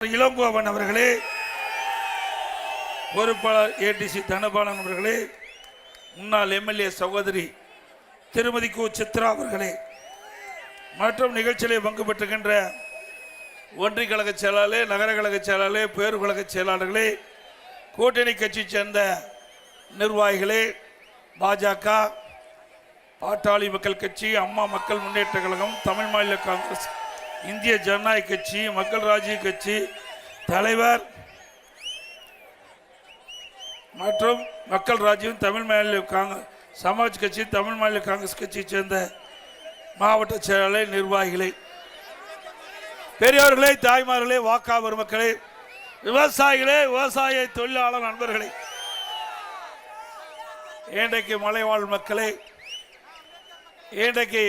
இளங்கோவன் அவர்களே, பொறுப்பாளர் ஏடிசி தனபாலன் அவர்களே, முன்னாள் எம்எல்ஏ சகோதரி திருமதி கு சித்ரா அவர்களே, மற்றும் நிகழ்ச்சியிலே பங்கு பெற்றுகின்ற ஒன்றிய கழக செயலாளர், நகர கழக செயலாளர், பேரு கழக செயலாளர்களே, கூட்டணி கட்சி சேர்ந்த நிர்வாகிகளே, பாஜக, பாட்டாளி மக்கள் கட்சி, அம்மா மக்கள் முன்னேற்ற கழகம், தமிழ் மாநில காங்கிரஸ், இந்திய ஜனநாயக கட்சி, மக்கள் ராஜ்ய கட்சி தலைவர் மற்றும் மக்கள் ராஜ்யம், தமிழ் மாநில சமாஜ் கட்சி, தமிழ் மாநில காங்கிரஸ் கட்சியை சேர்ந்த மாவட்ட செயலாளர், நிர்வாகிகளே, பெரியவர்களே, தாய்மார்களே, வாக்காளர் மக்களே, விவசாயிகளே, விவசாய தொழிலாளர் நண்பர்களே, இன்றைக்கு மலைவாழ் மக்களே, இன்றைக்கு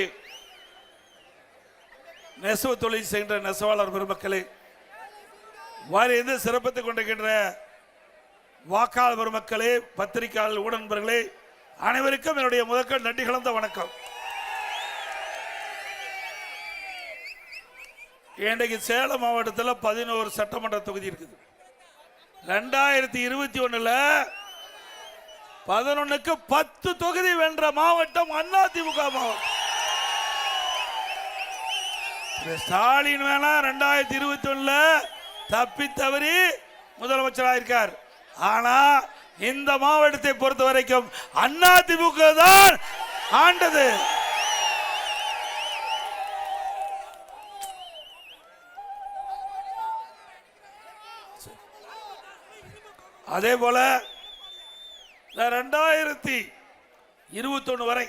நெசவு தொழில் செய்கின்ற நெசவாளர் பெருமக்களே, வாரிந்து சிறப்பித்துக் கொண்டிருக்கின்ற வாக்காளர் பெருமக்களே, பத்திரிகையாளர், ஊடகங்களே, அனைவருக்கும் என்னுடைய முதற்கண் நன்றி கலந்த வணக்கம். இன்றைக்கு சேலம் மாவட்டத்தில் 11 சட்டமன்ற தொகுதி இருக்குது. 2021 11க்கு 10 தொகுதி வென்ற மாவட்டம் அதிமுக மாவட்டம். ஸ்டாலின் வேணா 2021 தப்பி தவறி முதலமைச்சராக இருக்கார். ஆனா இந்த மாவட்டத்தை பொறுத்த வரைக்கும் அதிமுக தான் ஆண்டது. அதே போல 2021 வரை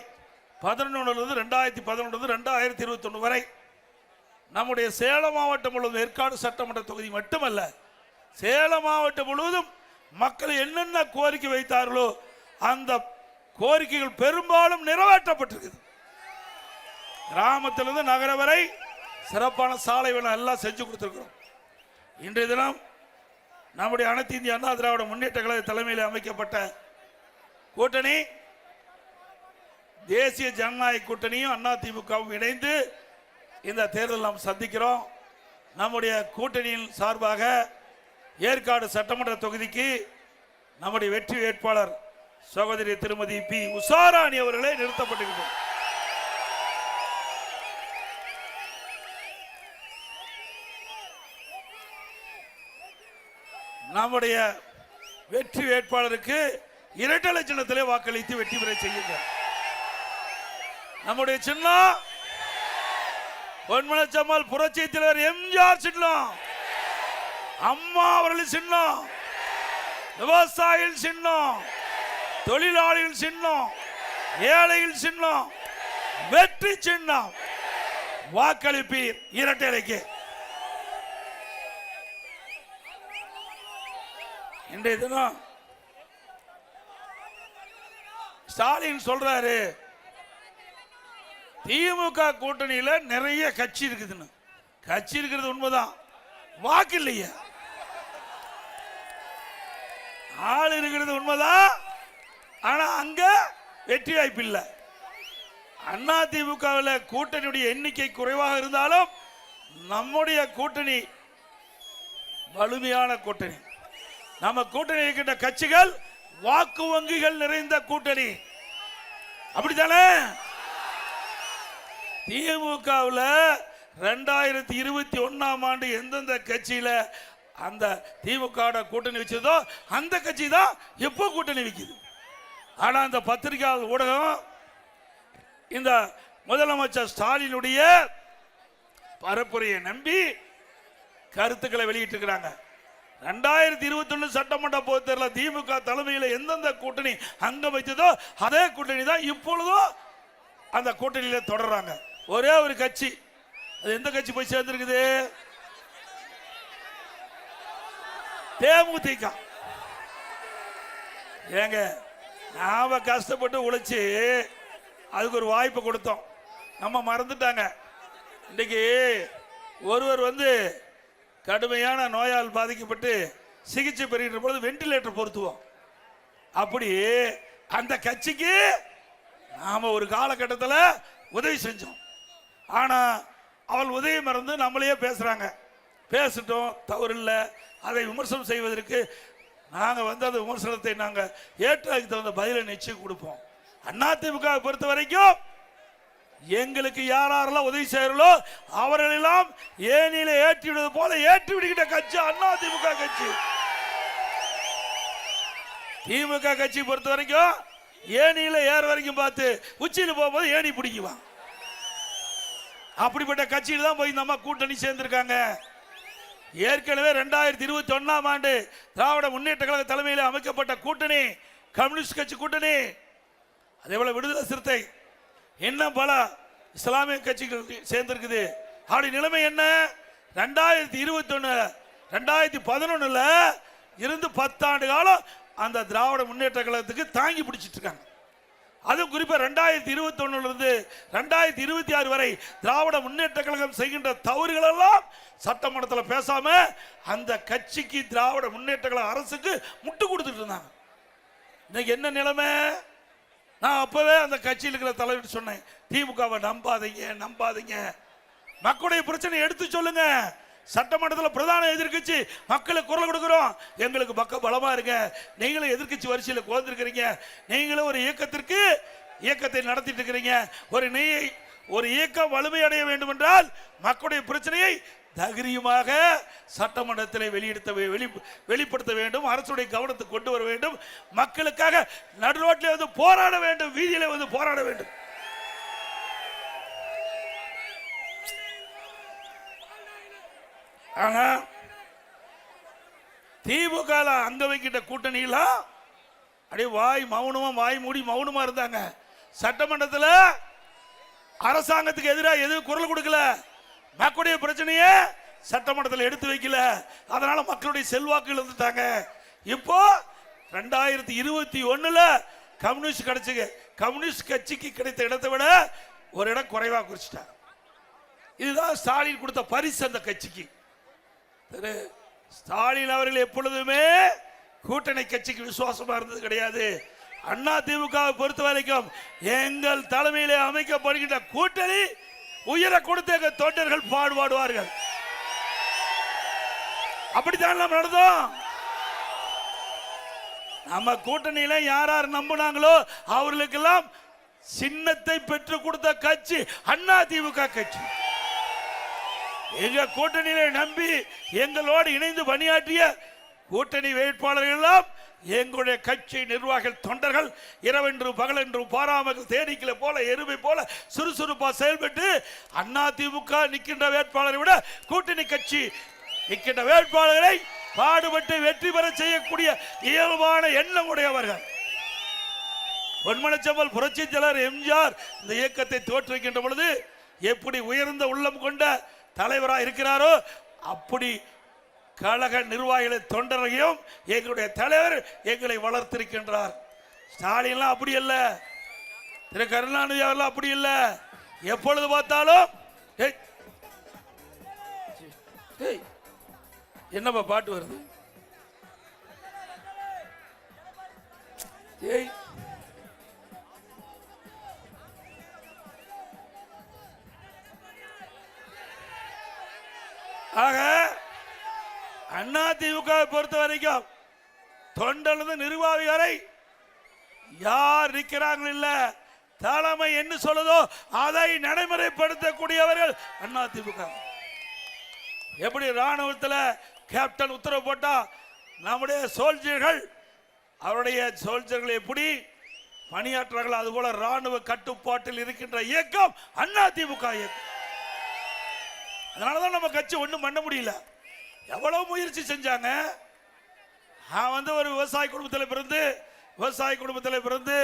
11 2021 வரை நம்முடைய சேலம் மாவட்டம் முழுவதும் ஏற்காடு சட்டமன்ற தொகுதி மட்டுமல்ல, சேலம் மாவட்டம் முழுவதும் மக்கள் என்னென்ன கோரிக்கை வைத்தார்களோ அந்த கோரிக்கைகள் பெரும்பாலும் நிறைவேற்றப்பட்டிருக்குது. கிராமத்திலிருந்து நகர வரை சிறப்பான சாலை எல்லாம் செஞ்சு கொடுத்திருக்கிறோம். இன்றைய தினம் நம்முடைய அனைத்து இந்திய அண்ணா திராவிட முன்னேற்ற கழக தலைமையில் அமைக்கப்பட்ட கூட்டணி, தேசிய ஜனநாயக கூட்டணியும் அதிமுகவும் இணைந்து இந்த தேர்தல் நாம் சந்திக்கிறோம். நம்முடைய கூட்டணியின் சார்பாக ஏற்காடு சட்டமன்ற தொகுதிக்கு நம்முடைய வெற்றி வேட்பாளர் சகோதரி திருமதி பி உஷாராணி அவர்களே நிறுத்தப்பட்டிருக்கிறார். நம்முடைய வெற்றி வேட்பாளருக்கு இரட்டை சின்னத்திலே வாக்களித்து வெற்றி பெற செய்யுங்கள். நம்முடைய சின்னம் பொன்மனச்சம்மாள் புரட்சி தலைவர் எம்ஜிஆர் சின்னம், அம்மா அவர்கள் சின்னம், விவசாயிகள் சின்னம், தொழிலாளிகள் சின்னம், ஏழைகள் சின்னம், வெற்றி சின்னம். வாக்களிப்பீர் இரட்டை இலைக்கு. இன்றைய தினம் ஸ்டாலின் சொல்றாரு, திமுக கூட்டணியில நிறைய கட்சி இருக்குதுன்னு. கட்சி இருக்கிறது உண்மைதான், வாக்கு இல்லையா? ஆள் இருக்கிறது உண்மைதான், ஆனா அங்க வெற்றி வாய்ப்பு இல்லை. அதிமுகவில் கூட்டணியுடைய எண்ணிக்கை குறைவாக இருந்தாலும் நம்முடைய கூட்டணி வலிமையான கூட்டணி. நம்ம கூட்டணி இருக்கின்ற கட்சிகள் வாக்கு வங்கிகள் நிறைந்த கூட்டணி, அப்படித்தானே? திமுகவில் 2021 எந்தெந்த கட்சியில அந்த திமுக கூட்டணி வச்சதோ அந்த கட்சி தான் எப்போ கூட்டணி வைக்குது. ஆனா அந்த பத்திரிகையாளர் ஊடகம் இந்த முதலமைச்சர் ஸ்டாலினுடைய பரப்புரையை நம்பி கருத்துக்களை வெளியிட்டு இருக்கிறாங்க. 2021 சட்டமன்ற பொதுத் தேர்தலில் திமுக தலைமையில் எந்தெந்த கூட்டணி அங்கம் வைத்ததோ அதே கூட்டணி தான் இப்பொழுதும் அந்த கூட்டணியில தொடர்றாங்க. ஒரே ஒரு கட்சி, அது எந்த கட்சி போய் சேர்ந்திருக்குது? தேமுதிக. ஏங்க, நாம கஷ்டப்பட்டு உழைச்சி அதுக்கு ஒரு வாய்ப்பு கொடுத்தோம், நம்ம மறந்துட்டாங்க. இன்னைக்கு ஒருவர் கடுமையான நோயால் பாதிக்கப்பட்டு சிகிச்சை பெறுகின்ற பொழுது வெண்டிலேட்டர் பொருத்துவோம். அப்படி அந்த கட்சிக்கு நாம ஒரு காலகட்டத்தில் உதவி செஞ்சோம். ஆனா அவள் உதவி மறந்து நம்மளையே பேசுறாங்க. பேசிட்டோம், தவறு இல்லை. அதை விமர்சனம் செய்வதற்கு நாங்கள் வந்து அந்த விமர்சனத்தை நாங்கள் ஏற்றாக்கு தகுந்த பதிலை நிச்சயம் கொடுப்போம். அதிமுக பொறுத்த வரைக்கும் எங்களுக்கு யாரெல்லாம் உதவி செய்யறோ அவர்களெல்லாம் ஏனியில ஏற்றி விடுவது போல ஏற்றி விடுகின்ற கட்சி அதிமுக கட்சி. திமுக கட்சி பொறுத்த வரைக்கும் ஏனியில ஏற வரைக்கும் பார்த்து உச்சியில் போகும்போது ஏணி பிடிக்குவான். அப்படிப்பட்ட கட்சியில் தான் போய் நம்ம கூட்டணி சேர்ந்திருக்காங்க. ஏற்கனவே 2021ஆம் ஆண்டு திராவிட முன்னேற்ற கழக தலைமையில் அமைக்கப்பட்ட கூட்டணி கம்யூனிஸ்ட் கட்சி கூட்டணி, அதே போல விடுதலை சிறுத்தை, இன்னும் பல இஸ்லாமிய கட்சிகள் சேர்ந்திருக்குது. அப்படி நிலைமை என்ன? 2021 2011 இருந்து 10 ஆண்டு காலம் அந்த திராவிட முன்னேற்ற கழகத்துக்கு தாங்கி பிடிச்சிட்டு இருக்காங்க. அதுவும் குறிப்பா 2021 இருந்து 2026 வரை திராவிட முன்னேற்ற கழகம் செய்கின்ற தவறுகள் எல்லாம் சட்டமன்றத்தில் பேசாம அந்த கட்சிக்கு திராவிட முன்னேற்ற கழக அரசுக்கு முட்டு கொடுத்துட்டு இருந்தாங்க. இன்னைக்கு என்ன நிலைமை? நான் அப்பவே அந்த கட்சியில் இருக்கிற தலைவர் சொன்னேன், திமுகவை நம்பாதீங்க, மக்களுடைய பிரச்சனை எடுத்து சொல்லுங்க. சட்டமன்றத்தில் பிரதான எதிர்கட்சி மக்களுக்கு குரல் கொடுக்கிறோம், எங்களுக்கு மக்கள் பலமா இருங்க. நீங்களும் எதிர்கட்சி வரிசையில் கோர்ந்திருக்கிறீங்க, நீங்களும் ஒரு இயக்கத்தை நடத்திட்டு இருக்கிறீங்க. ஒரு இயக்கம் வலிமையடைய வேண்டும் என்றால் மக்களுடைய பிரச்சனையை தைரியமாக சட்டமன்றத்தில் வெளிப்படுத்த வேண்டும், அரசுடைய கவனத்துக்கு கொண்டு வர வேண்டும், மக்களுக்காக நடுரோட்டில் வந்து போராட வேண்டும், வீதியில வந்து போராட வேண்டும். ஆனா திமுக அங்க வைக்கிட்ட கூட்டணியில அப்படியே வாய் மூடி மௌனமா இருந்தாங்க. சட்டமன்றத்தில் அரசாங்கத்துக்கு எதிராக எதுவும் குரல் கொடுக்கல, மக்களுடைய பிரச்சனையை சட்டமன்றத்தில் எடுத்து வைக்கல. அதனால மக்களுடைய செல்வாக்கு இழந்துட்டாங்க. இப்போ 2021 கம்யூனிஸ்ட் கட்சிக்கு கிடைத்த இடத்தை விட ஒரு இடம் குறைவா குறிச்சிட்டாங்க. இதுதான் ஸ்டாலின் கொடுத்த பரிசு அந்த கட்சிக்கு. ஸ்டாலின் அவர்கள் எப்பொழுதுமே கூட்டணி கட்சிக்கு விசுவாசமா இருந்தது கிடையாது. அதிமுக பொறுத்த வரைக்கும் எங்கள் தலைமையிலே அமைக்கப்படுகின்ற கூட்டணி உயிரை கொடுத்த எங்கள் தொண்டர்கள் பாடுவார்கள். அப்படித்தான் நம்ம நடந்தோம். நம்ம கூட்டணியில யார் நம்பினாங்களோ அவர்களுக்கெல்லாம் சின்னத்தை பெற்று கொடுத்த கட்சி அதிமுக கட்சி. எங்க கூட்டணியில நம்பி எங்களோடு இணைந்து பணியாற்றிய கூட்டணி வேட்பாளர்கள் எல்லாம் எங்களுடைய கட்சி நிர்வாகிகள் தொண்டர்கள் இரவென்றும் பகலென்றும் பாராமல் தேனீக்களை போல எருமை போல சுறுசுறுப்பா செயல்பட்டு அதிமுக நிற்கின்ற வேட்பாளரை விட கூட்டணி கட்சி நிற்கின்ற வேட்பாளர்களை பாடுபட்டு வெற்றி பெற செய்யக்கூடிய இயல்பான எண்ணம் உடையவர்கள். பொன்மனச்செம்மல் புரட்சி தலைவர் எம்ஜிஆர் இந்த இயக்கத்தை தோற்றுவிக்கின்ற பொழுது எப்படி உயர்ந்த உள்ளம் கொண்ட தலைவராக இருக்கிறாரோ அப்படி கழக நிர்வாகிகளை தொண்டரையும் எங்களுடைய தலைவர் எங்களை வளர்த்திருக்கின்றார். ஸ்டாலின்லாம் அப்படி அல்ல, திரு கருணாநிதி அவர்கள் அப்படி இல்ல. எப்பொழுது பார்த்தாலும் என்னப்பா பாட்டு வருது? ஆக அதிமுக பொறுத்த வரைக்கும் தொண்டலிருந்து நிர்வாகி வரை யார் நிற்கிறாங்க இல்ல, தலைமை என்ன சொல்லுதோ அதை நடைமுறைப்படுத்தக்கூடியவர்கள் அதிமுக. எப்படி ராணுவத்தில் கேப்டன் உத்தரவு போட்டா நம்முடைய சோல்ஜர்கள் எப்படி பணியாற்றார்கள், அதுபோல ராணுவ கட்டுப்பாட்டில் இருக்கின்ற இயக்கம் அதிமுக இயக்கம். அதனாலதான் நம்ம கட்சி ஒண்ணும் பண்ண முடியல. எவ்வளவு முயற்சி செஞ்சாங்க. நான் வந்து ஒரு விவசாய குடும்பத்தில் பிறந்து